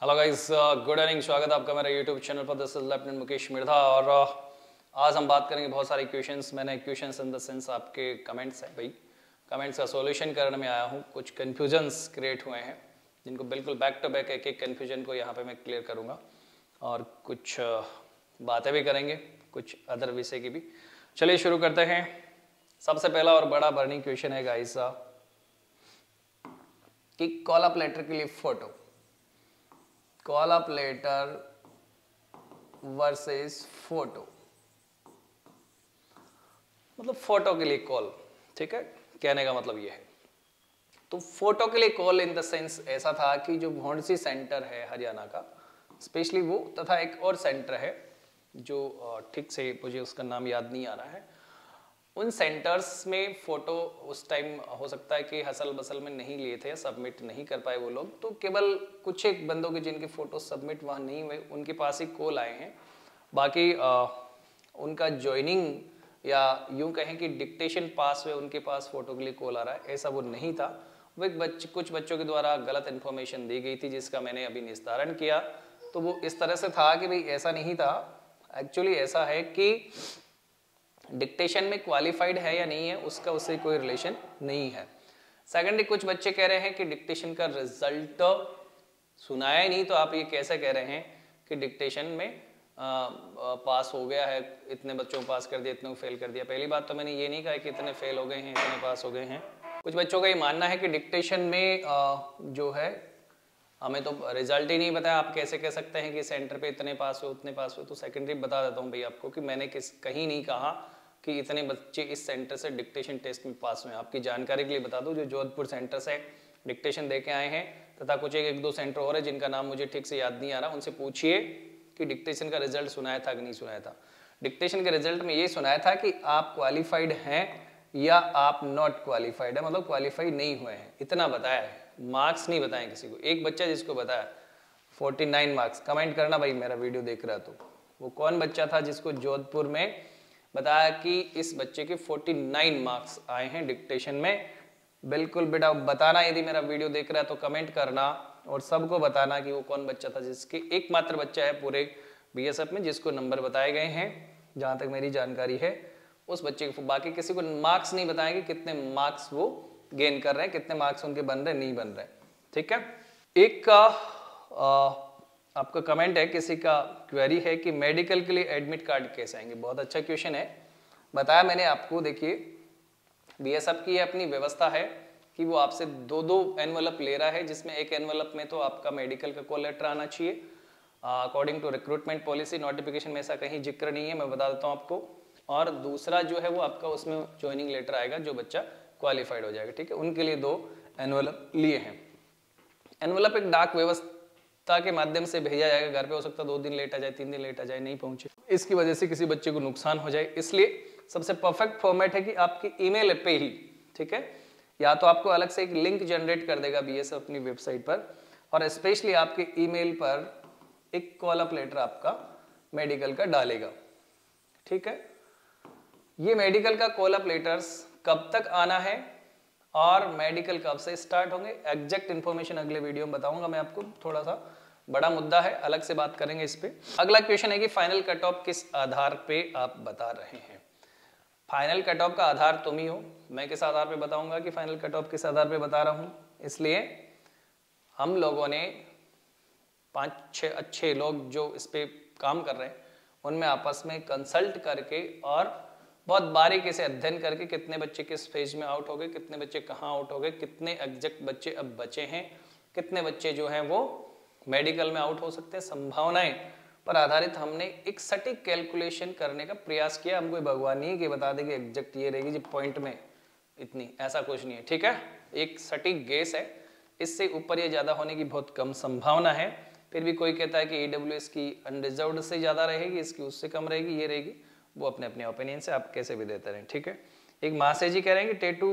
Hello guys, good evening. स्वागत है आपका मेरे यूट्यूब चैनल पर। This is lieutenant Mukesh Mirdha और आज हम बात करेंगे बहुत सारे क्वेश्चंस। मैंने क्वेश्चंस इन द सेंस आपके कमेंट्स हैं भाई, कमेंट्स का सॉल्यूशन करने में आया हूँ। कुछ कन्फ्यूजन्स क्रिएट हुए हैं जिनको बिल्कुल बैक टू बैक एक एक कन्फ्यूजन को यहाँ पे मैं क्लियर करूँगा और कुछ बातें भी करेंगे, कुछ अदर विषय की भी। चलिए शुरू करते हैं। सबसे पहला और बड़ा बर्निंग क्वेश्चन है गाइस कि कॉलम के लिए फोटो, कॉलम वर्सेस फोटो, मतलब फोटो के लिए कॉल। ठीक है, कहने का मतलब ये है। तो फोटो के लिए कॉल इन द सेंस ऐसा था कि जो भौंडसी सेंटर है हरियाणा का, स्पेशली वो, तथा एक और सेंटर है जो ठीक से मुझे उसका नाम याद नहीं आ रहा है, उन सेंटर्स में फोटो उस टाइम हो सकता है कि हसल बसल में नहीं लिए थे, सबमिट नहीं कर पाए वो लोग। तो केवल कुछ एक बंदों के जिनके फोटो सबमिट वहाँ नहीं हुए उनके पास ही कॉल आए हैं। बाकी उनका ज्वाइनिंग या यूं कहें कि डिक्टेशन पास हुए उनके पास फोटो के लिए कॉल आ रहा है, ऐसा वो नहीं था। वो एक कुछ बच्चों के द्वारा गलत इन्फॉर्मेशन दी गई थी जिसका मैंने अभी निस्तारण किया। तो वो इस तरह से था कि भाई ऐसा नहीं था। एक्चुअली ऐसा है कि डिक्टेशन में क्वालिफाइड है या नहीं है उसका उससे कोई रिलेशन नहीं है। सेकेंडली कुछ बच्चे कह रहे हैं कि डिक्टेशन का रिजल्ट सुनाया ही नहीं, तो आप ये कैसे कह रहे हैं कि डिक्टेशन में पास हो गया है, इतने बच्चों को पास कर दिया, इतने को फेल कर दिया। पहली बात तो मैंने ये नहीं कहा कि इतने फेल हो गए हैं, इतने पास हो गए हैं। कुछ बच्चों का ये मानना है कि डिक्टेशन में जो है हमें तो रिजल्ट ही नहीं बताया, आप कैसे कह सकते हैं कि सेंटर पे इतने पास हुए उतने पास हुए। तो सेकेंडरी बता देता हूँ भाई आपको कि मैंने कहीं नहीं कहा कि इतने बच्चे इस सेंटर से डिक्टेशन टेस्ट में पास हुए। आपकी जानकारी के लिए बता दूं, जो जोधपुर सेंटर से डिक्टेशन दे के आए हैं तथा कुछ एक दो सेंटर और है जिनका नाम मुझे ठीक से याद नहीं आ रहा, उनसे पूछिए कि डिक्टेशन का रिजल्ट सुनाया था कि नहीं सुनाया था। डिक्टेशन के रिजल्ट में ये सुनाया था कि आप क्वालिफाइड हैं या आप नॉट क्वालिफाइड है, मतलब क्वालिफाई नहीं हुए हैं, इतना बताया है। मार्क्स नहीं बताए किसी को। एक बच्चा जिसको बताया 49 मार्क्स, कमेंट करना भाई मेरा वीडियो देख रहा तो वो कौन बच्चा था जिसको जोधपुर में बताया कि इस बच्चे के 49 मार्क्स आए हैं डिक्टेशन में। बिल्कुल बेटा बताना, यदि मेरा वीडियो देख रहा है तो कमेंट करना और सबको बताना कि वो कौन बच्चा था जिसके एकमात्र बच्चा है पूरे बीएसएफ में जिसको नंबर बताए गए हैं, जहां तक मेरी जानकारी है उस बच्चे को। बाकी किसी को मार्क्स नहीं बताएंगे, कितने मार्क्स वो गेन कर रहे हैं, कितने मार्क्स उनके बन रहे नहीं बन रहे। ठीक है। एक का आपका कमेंट है, किसी का क्वेरी है कि मेडिकल के लिए एडमिट कार्ड कैसे आएंगे। बहुत अच्छा क्वेश्चन है, बताया मैंने आपको। देखिए बीएसएफ की अपनी व्यवस्था है कि वो आपसे दो एनवलप ले रहा है, जिसमें एक एनवलप में तो आपका मेडिकल का कॉल लेटर आना चाहिए according to recruitment policy. Notification में ऐसा कहीं जिक्र नहीं है, मैं बता देता हूँ आपको। और दूसरा जो है वो आपका उसमें ज्वाइनिंग लेटर आएगा जो बच्चा क्वालिफाइड हो जाएगा। ठीक है, उनके लिए 2 एनवलप लिए हैं। एनवलप एक डाक व्यवस्था के माध्यम से भेजा जाएगा घर पे। हो सकता है 2 दिन लेट आ जाए, 3 दिन लेट आ जाए, नहीं पहुंचे, इसकी वजह से किसी बच्चे को नुकसान हो जाए। इसलिए सबसे परफेक्ट फॉर्मेट है कि आपकी ईमेल पे ही, ठीक है, या तो आपको अलग से एक लिंक जनरेट कर देगा बीएसएफ अपनी वेबसाइट पर, और स्पेशली आपके ईमेल पर एक कॉल अप लेटर आपका मेडिकल का डालेगा। ठीक है, ये मेडिकल का कॉल अप लेटर्स कब तक आना है और मेडिकल कब से स्टार्ट होंगे, एग्जैक्ट इन्फॉर्मेशन अगले वीडियो में बताऊंगा मैं आपको। थोड़ा सा बड़ा मुद्दा है, अलग से बात करेंगे इस पे। अगला क्वेश्चन है कि फाइनल कट ऑफ किस आधार पे आप बता रहे हैं। फाइनल कट ऑफ का आधार तुम ही हो, मैं किस आधार पे बताऊंगा कि फाइनल कट ऑफ किस आधार पे बता रहा हूं। इसलिए हम लोगों ने 5-6 अच्छे लोग जो इस पे काम कर रहे हैं उनमें आपस में कंसल्ट करके और बहुत बारीकी से अध्ययन करके कितने बच्चे किस फेज में आउट हो गए, कितने बच्चे कहाँ आउट हो गए, कितने एग्जैक्ट बच्चे अब बचे हैं, कितने बच्चे जो हैं वो मेडिकल में आउट हो सकते हैं, संभावनाएं पर आधारित हमने एक सटीक कैलकुलेशन करने का प्रयास किया। हम कोई भगवान नहीं है कि बता देंगे एग्जैक्ट ये रहेगी जी पॉइंट में इतनी, ऐसा कुछ नहीं है। ठीक है, एक सटीक गेस है, इससे ऊपर या ज्यादा होने की बहुत कम संभावना है। फिर भी कोई कहता है कि ईडब्ल्यूएस की अनरिजर्व्ड से ज्यादा रहेगी, इसकी उससे कम रहेगी, ये रहेगी, वो अपने अपने ओपिनियन से आप कैसे भी देते रहें। ठीक है, एक महाशय जी कह रहे हैं कि tattoo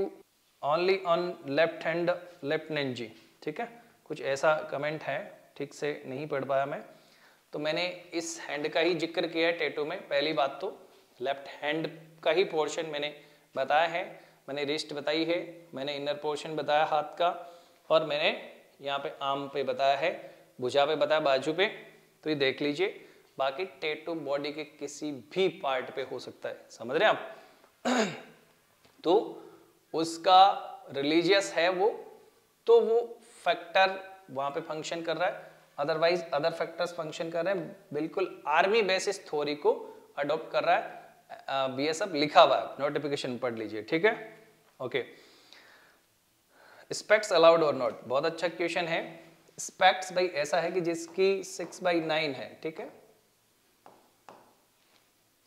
only on left hand lieutenant ji. ठीक है, कुछ ऐसा कमेंट है, ठीक से नहीं पढ़ पाया मैं, तो मैंने इस हैंड का ही जिक्र किया है टैटू में। पहली बात तो लेफ्ट हैंड का ही पोर्शन मैंने बताया है, मैंने रिस्ट बताई है, मैंने इनर पोर्शन बताया हाथ का, और मैंने यहाँ पे आर्म पे बताया है। भुजा पे बताया, बाजू पे, तो ये देख लीजिए। बाकी टैटू बॉडी के किसी भी पार्ट पे हो सकता है, समझ रहे हैं आप। तो उसका रिलीजियस है वो, तो वो फैक्टर वहां पे फंक्शन कर रहा है, अदरवाइज अदर फैक्टर्स फंक्शन कर रहे हैं। बिल्कुल आर्मी बेसिस थ्योरी को अडॉप्ट कर रहा है। बीएसएफ लिखा हुआ है, नोटिफिकेशन पढ़ लीजिए, ठीक है। ओके, स्पेक्ट्स अलाउड और नॉट, बहुत अच्छा क्वेश्चन है। स्पेक्ट्स भाई ऐसा है कि जिसकी 6/9 है, ठीक है,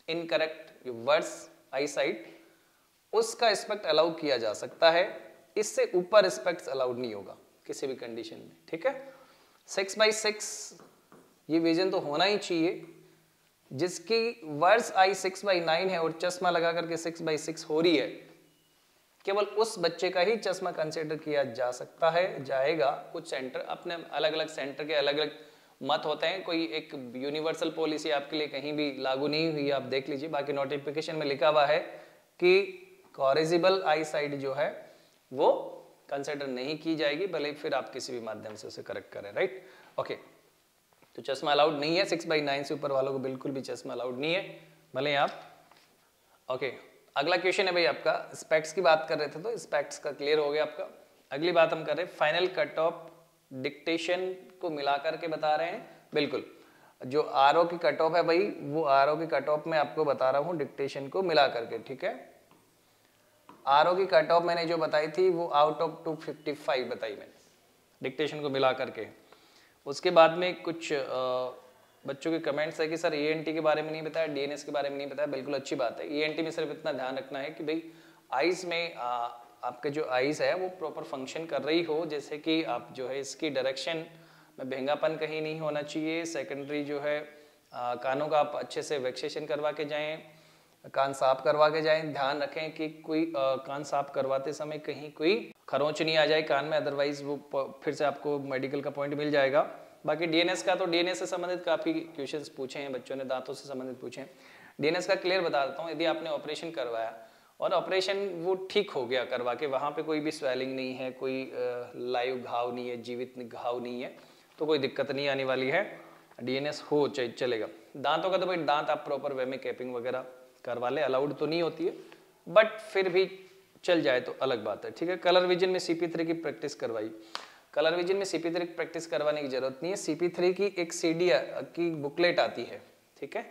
इनकरेक्ट वर्ड्स आई साइट, उसका स्पेक्ट अलाउ किया जा सकता है। इससे ऊपर स्पेक्ट्स अलाउड नहीं होगा किसी भी कंडीशन में, ठीक है। 6/6 ये विजन तो होना ही चाहिए। जिसकी वर्ड्स आई 6/9 है और चश्मा लगा करके 6/6 हो रही है, केवल उस बच्चे का ही चश्मा कंसिडर किया जा सकता है, जाएगा। कुछ सेंटर अपने अलग अलग सेंटर के अलग अलग मत होते हैं, कोई एक यूनिवर्सल पॉलिसी आपके लिए कहीं भी लागू नहीं हुई, आप देख लीजिए। बाकी नोटिफिकेशन में लिखा हुआ है कि कॉरिजिबल आई साइट जो है वो कंसिडर नहीं की जाएगी, भले फिर आप किसी भी माध्यम से उसे करेक्ट करें, राइट। ओके, तो चश्मा अलाउड नहीं है, 6/9 से ऊपर वालों को बिल्कुल भी चश्मा अलाउड नहीं है, भले आप। ओके, अगला क्वेश्चन है भाई आपका, स्पेक्ट्स की बात कर रहे थे तो स्पेक्ट्स का क्लियर हो गया आपका। अगली बात हम कर रहे हैं फाइनल कट ऑफ डिक्टेशन को मिलाकर के बता रहे हैं। बिल्कुल, जो आरओ की कट ऑफ है भाई, वो आरओ की कट ऑफ में आपको बता रहा हूँ डिक्टेशन को मिला करके, ठीक है। आरओ की कट ऑफ मैंने जो बताई थी वो आउट ऑफ 255 बताई मैंने, डिक्टेशन को मिला करके। उसके बाद में कुछ बच्चों के कमेंट्स है कि सर ईएनटी के बारे में नहीं बताया, डीएनएस के बारे में नहीं बताया। बिल्कुल अच्छी बात है। ईएनटी में सिर्फ इतना ध्यान रखना है कि भाई आईज में आपके जो आईज है वो प्रॉपर फंक्शन कर रही हो, जैसे कि आप जो है इसकी डायरेक्शन में भेंगापन कहीं नहीं होना चाहिए। सेकेंडरी जो है कानों का आप अच्छे से वैक्सेशन करवा के जाएं, कान साफ करवा के जाएं। ध्यान रखें कि कोई कान साफ करवाते समय कहीं कोई खरोंच नहीं आ जाए कान में, अदरवाइज वो फिर से आपको मेडिकल का पॉइंट मिल जाएगा। बाकी डीएनएस का तो डीएनएस से संबंधित काफ़ी क्वेश्चंस पूछे हैं बच्चों ने, दांतों से संबंधित पूछे हैं। डीएनएस का क्लियर बता देता हूँ। यदि आपने ऑपरेशन करवाया और ऑपरेशन वो ठीक हो गया करवा के, वहाँ पे कोई भी स्वेलिंग नहीं है, कोई लाइव घाव नहीं है, जीवित घाव नहीं है, तो कोई दिक्कत नहीं आने वाली है, डीएनएस हो चलेगा। दांतों का तो भाई दांत आप प्रॉपर वे में कैपिंग वगैरह करवा ले, अलाउड तो नहीं होती है, बट फिर भी चल जाए तो अलग बात है, ठीक है। कलर विजन में CP3 की प्रैक्टिस करवाई। कलर विजन में CP3 की प्रैक्टिस करवाने की जरूरत नहीं है। CP3 की एक CD की बुकलेट आती है, ठीक है,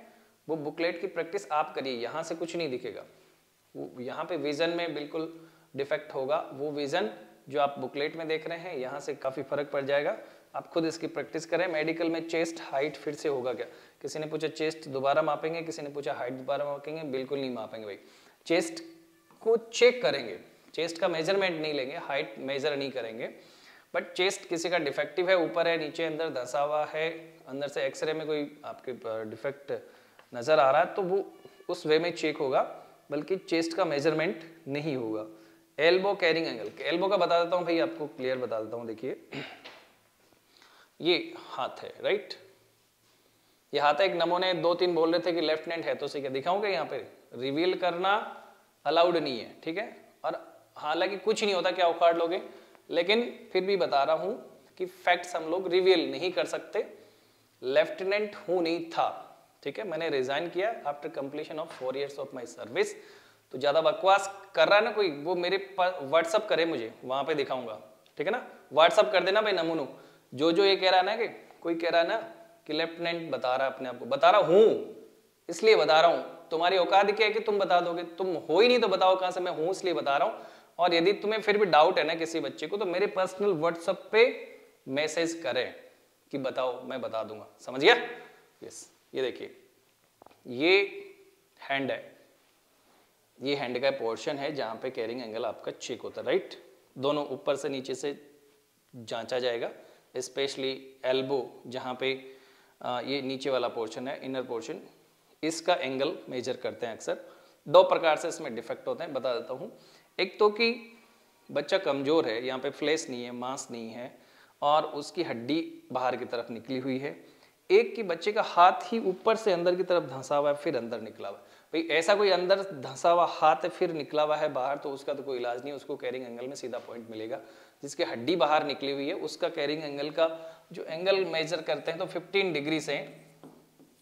वो बुकलेट की प्रैक्टिस आप करिए, यहाँ से कुछ नहीं दिखेगा। वो यहाँ पे विजन में बिल्कुल डिफेक्ट होगा, वो विजन जो आप बुकलेट में देख रहे हैं यहाँ से काफ़ी फर्क पड़ जाएगा। आप खुद इसकी प्रैक्टिस करें। मेडिकल में चेस्ट हाइट फिर से होगा क्या, किसी ने पूछा चेस्ट दोबारा मापेंगे, किसी ने पूछा हाइट दोबारा मापेंगे, बिल्कुल नहीं मापेंगे भाई। चेस्ट को चेक करेंगे, चेस्ट का मेजरमेंट नहीं लेंगे, हाइट मेजर नहीं करेंगे, बट चेस्ट किसी का डिफेक्टिव है, ऊपर है, नीचे अंदर धंसा हुआ है, अंदर से एक्सरे में कोई आपके डिफेक्ट नजर आ रहा है तो वो उस वे में चेक होगा, बल्कि चेस्ट का मेजरमेंट नहीं होगा। एल्बो कैरिंग एंगल, एल्बो का बता देता हूँ भाई आपको, क्लियर बता देता हूँ। देखिए ये हाथ है, राइट, ये हाथ है। एक नमूने 2-3 बोल रहे थे कि लेफ्ट हैंड है, तो उसे क्या दिखाऊंगा यहाँ पे, रिवील करना अलाउड नहीं है, ठीक है। और हालांकि कुछ नहीं होता, क्या उखाड़ लोगे, लेकिन फिर भी बता रहा हूं कि फैक्ट्स हम लोग रिवील नहीं कर सकते। लेफ्टिनेंट हूं नहीं था, ठीक है, मैंने रिजाइन किया after completion of 4 years of my service. तो ज्यादा बकवास कर रहा है ना कोई, वो मेरे व्हाट्सअप करे, मुझे वहां पे दिखाऊंगा, ठीक है ना। व्हाट्सअप कर देना भाई नमूनू, जो ये कह रहा है ना, कि कोई कह रहा है ना कि लेफ्टिनेंट बता रहा है अपने आप को, बता रहा हूं, इसलिए बता रहा हूं। तुम्हारी औकात क्या है कि तुम बता दोगे, तुम हो ही नहीं तो बताओ कहां से, मैं हूं इसलिए बता रहा हूं। और यदि तुम्हें फिर भी डाउट है ना किसी बच्चे को, तो मेरे पर्सनल व्हाट्सएप पे मैसेज करें कि बताओ, मैं बता दूंगा, समझ गया। यस, ये देखिए ये हैंड है, ये हैंड का पोर्शन है जहां पे कैरिंग एंगल आपका चेक होता है, राइट। दोनों ऊपर से नीचे से जांचा जाएगा, स्पेशली एल्बो जहां पे ये नीचे वाला पोर्शन है, इनर पोर्शन, इसका एंगल मेजर करते हैं अक्सर। 2 प्रकार से इसमें डिफेक्ट होते हैं, बता देता हूं। एक तो कि बच्चा कमजोर है, यहाँ पे फ्लैश नहीं है, मांस नहीं है, और उसकी हड्डी बाहर की तरफ निकली हुई है। एक कि बच्चे का हाथ ही ऊपर से अंदर की तरफ धंसा हुआ है, फिर अंदर निकला हुआ है। भाई ऐसा कोई अंदर धंसा हुआ हाथ है फिर निकला हुआ है बाहर, तो उसका तो कोई इलाज नहीं, उसको कैरिंग एंगल में सीधा पॉइंट मिलेगा। जिसकी हड्डी बाहर निकली हुई है उसका कैरिंग एंगल का जो एंगल मेजर करते हैं तो 15 डिग्री से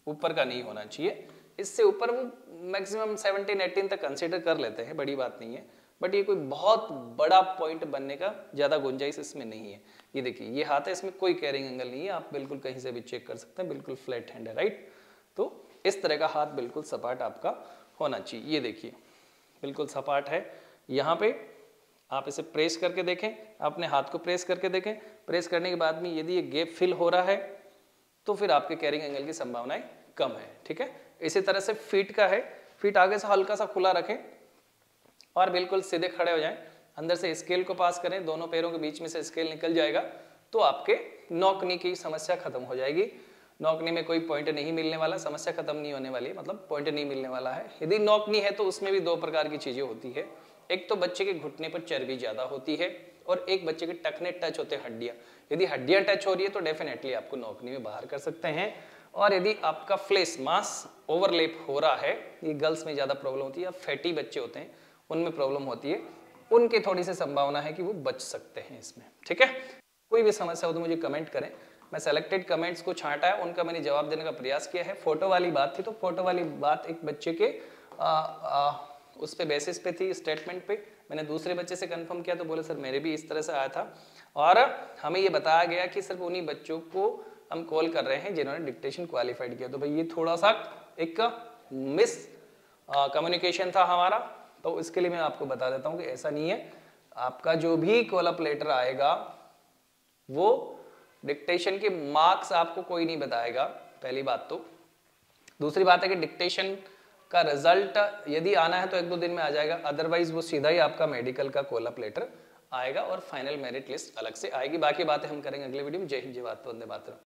ऊपर का नहीं होना चाहिए, इससे ऊपर वो मैक्सिमम 17-18 तक कंसीडर कर लेते हैं, बड़ी बात नहीं है, बट ये कोई बहुत बड़ा पॉइंट बनने का ज़्यादा गुंजाइश इसमें नहीं है। ये देखिए ये हाथ है, इसमें कोई कैरिंग एंगल नहीं है, आप बिल्कुल कहीं से भी चेक कर सकते हैं, बिल्कुल फ्लैट हैंड है, राइट। तो इस तरह का हाथ बिल्कुल सपाट आपका होना चाहिए। ये देखिए बिल्कुल सपाट है। यहाँ पे आप इसे प्रेस करके देखें, अपने हाथ को प्रेस करके देखें, प्रेस करने के बाद में यदि ये गैप फिल हो रहा है तो फिर आपके कैरिंग एंगल की संभावनाएं कम है, ठीक है। इसी तरह से फीट का है, फीट आगे से हल्का सा खुला रखें और बिल्कुल सीधे खड़े हो जाएं, अंदर से स्केल को पास करें, दोनों पैरों के बीच में से स्केल निकल जाएगा तो आपके नौकनी की समस्या खत्म हो जाएगी। नौकनी में कोई पॉइंट नहीं मिलने वाला, समस्या खत्म नहीं होने वाली है, मतलब पॉइंट नहीं मिलने वाला है। यदि नौकनी है तो उसमें भी दो प्रकार की चीजें होती है, एक तो बच्चे के घुटने पर चर्बी ज्यादा होती है और एक बच्चे के टखने टच होते हैं हड्डियां। यदि हड्डियां टच हो रही है तो डेफिनेटली आपको नौकनी में बाहर कर सकते हैं। और यदि आपका फ्लेश मास ओवरलैप हो रहा है, ये गर्ल्स में ज्यादा प्रॉब्लम होती है, फैटी बच्चे होते हैं उनमें प्रॉब्लम होती है, उनकी थोड़ी सी संभावना है कि वो बच सकते हैं इसमें, ठीक है। कोई भी समस्या हो तो मुझे कमेंट करें, मैं सेलेक्टेड कमेंट्स को छांटा है, उनका मैंने जवाब देने का प्रयास किया है। फोटो वाली बात थी तो फोटो वाली बात एक बच्चे के उस पे बेसिस पे थी, स्टेटमेंट पे। मैंने दूसरे बच्चे से कंफर्म किया तो बोले सर मेरे भी इस तरह से आया था, और हमें ये बताया गया कि सिर्फ उन्हीं बच्चों को हम कॉल कर रहे हैं जिन्होंने डिक्टेशन क्वालिफाइड किया। तो भाई ये थोड़ा सा एक मिस कम्युनिकेशन था हमारा, तो इसके लिए मैं आपको बता देता हूँ कि ऐसा नहीं है। आपका जो भी कॉल अप लेटर आएगा वो डिक्टेशन के मार्क्स आपको कोई नहीं बताएगा, पहली बात। तो दूसरी बात है कि डिक्टेशन का रिजल्ट यदि आना है तो 1-2 दिन में आ जाएगा, अदरवाइज वो सीधा ही आपका मेडिकल का कॉल अप लेटर आएगा और फाइनल मेरिट लिस्ट अलग से आएगी। बाकी बातें हम करेंगे अगले वीडियो में। जय हिंद, जय भारत, वंदे मातरम।